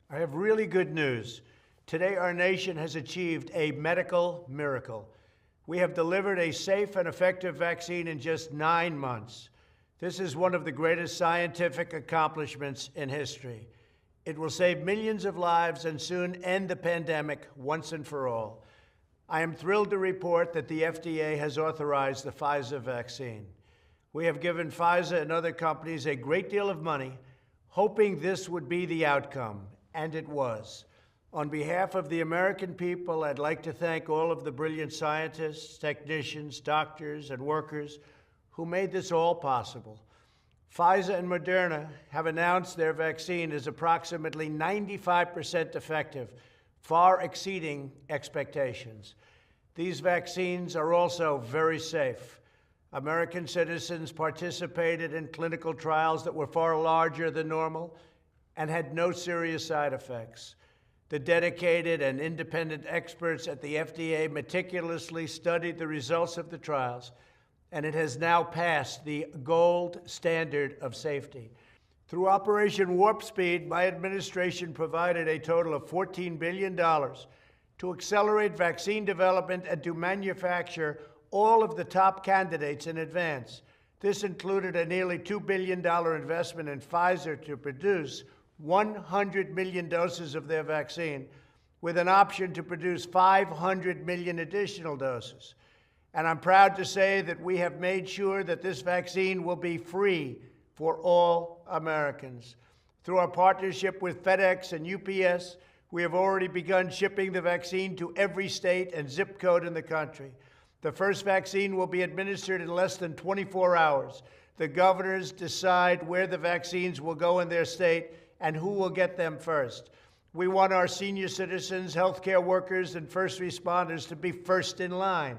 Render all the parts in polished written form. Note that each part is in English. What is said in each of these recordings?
I have really good news. Today, our nation has achieved a medical miracle. We have delivered a safe and effective vaccine in just 9 months. This is one of the greatest scientific accomplishments in history. It will save millions of lives and soon end the pandemic once and for all. I am thrilled to report that the FDA has authorized the Pfizer vaccine. We have given Pfizer and other companies a great deal of money, hoping this would be the outcome, and it was. On behalf of the American people, I'd like to thank all of the brilliant scientists, technicians, doctors, and workers who made this all possible. Pfizer and Moderna have announced their vaccine is approximately 95% effective, far exceeding expectations. These vaccines are also very safe. American citizens participated in clinical trials that were far larger than normal and had no serious side effects. The dedicated and independent experts at the FDA meticulously studied the results of the trials, and it has now passed the gold standard of safety. Through Operation Warp Speed, my administration provided a total of $14 billion to accelerate vaccine development and to manufacture all of the top candidates in advance. This included a nearly $2 billion investment in Pfizer to produce 100 million doses of their vaccine, with an option to produce 500 million additional doses. And I'm proud to say that we have made sure that this vaccine will be free for all Americans. Through our partnership with FedEx and UPS, we have already begun shipping the vaccine to every state and zip code in the country. The first vaccine will be administered in less than 24 hours. The governors decide where the vaccines will go in their state and who will get them first. We want our senior citizens, healthcare workers, and first responders to be first in line.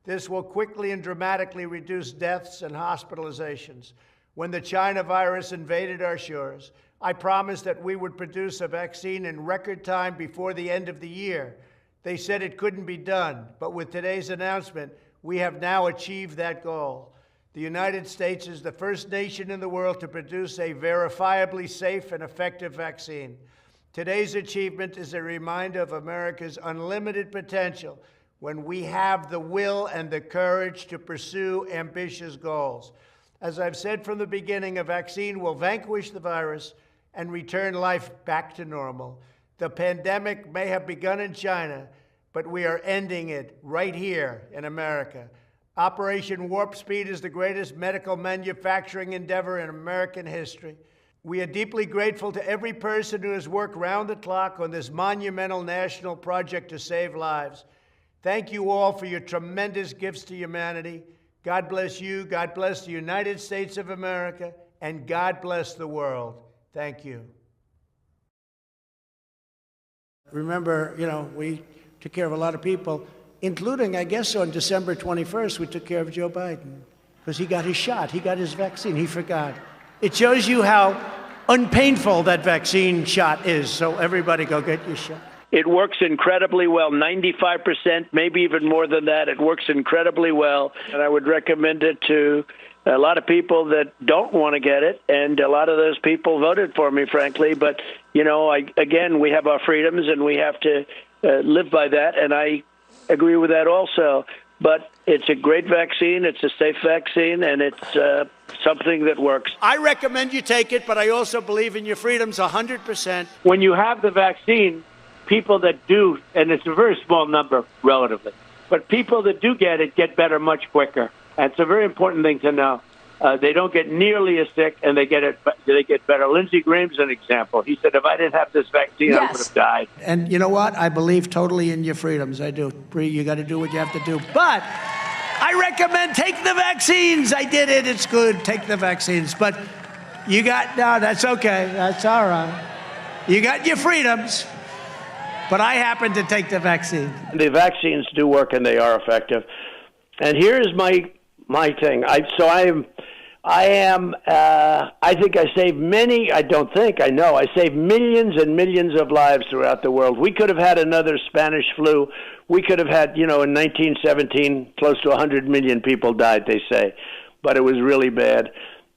This will quickly and dramatically reduce deaths and hospitalizations. When the China virus invaded our shores, I promised that we would produce a vaccine in record time before the end of the year. They said it couldn't be done, but with today's announcement, we have now achieved that goal. The United States is the first nation in the world to produce a verifiably safe and effective vaccine. Today's achievement is a reminder of America's unlimited potential when we have the will and the courage to pursue ambitious goals. As I've said from the beginning, a vaccine will vanquish the virus and return life back to normal. The pandemic may have begun in China, but we are ending it right here in America. Operation Warp Speed is the greatest medical manufacturing endeavor in American history. We are deeply grateful to every person who has worked round the clock on this monumental national project to save lives. Thank you all for your tremendous gifts to humanity. God bless you, God bless the United States of America, and God bless the world. Thank you. Remember, we took care of a lot of people, including, I guess, on December 21st, we took care of Joe Biden because he got his shot. He got his vaccine. He forgot. It shows you how unpainful that vaccine shot is. So everybody go get your shot. It works incredibly well, 95%, maybe even more than that. It works incredibly well, and I would recommend it to a lot of people that don't want to get it, and a lot of those people voted for me, frankly. But, again, we have our freedoms, and we have to live by that, and I agree with that also. But it's a great vaccine, it's a safe vaccine, and it's something that works. I recommend you take it, but I also believe in your freedoms 100%. When you have the vaccine, people that do, and it's a very small number relatively, but people that do get it get better much quicker. And it's a very important thing to know. They don't get nearly as sick, and they get better. Lindsey Graham's an example. He said, if I didn't have this vaccine, I would have died. And you know what? I believe totally in your freedoms. I do. Bree, you got to do what you have to do. But I recommend take the vaccines. I did it. It's good. Take the vaccines. But no, that's okay. That's all right. You got your freedoms. But I happen to take the vaccine. The vaccines do work, and they are effective. And here's my thing. I think I saved many. I know I saved millions and millions of lives throughout the world. We could have had another Spanish flu. We could have had, in 1917, close to 100 million people died, they say. But it was really bad.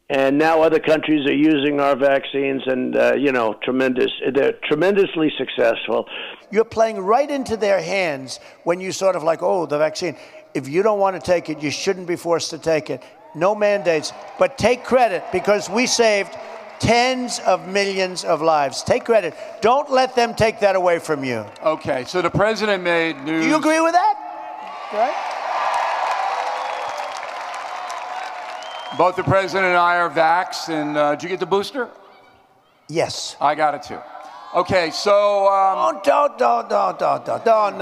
And now other countries are using our vaccines, and they're tremendously successful. You're playing right into their hands when you sort of like, oh, the vaccine. If you don't want to take it, you shouldn't be forced to take it. No mandates, but take credit because we saved tens of millions of lives. Take credit. Don't let them take that away from you. Okay, so the president made news. Do you agree with that? Right? Both the president and I are vaxxed, and did you get the booster? Yes. I got it too. Okay, so Don't.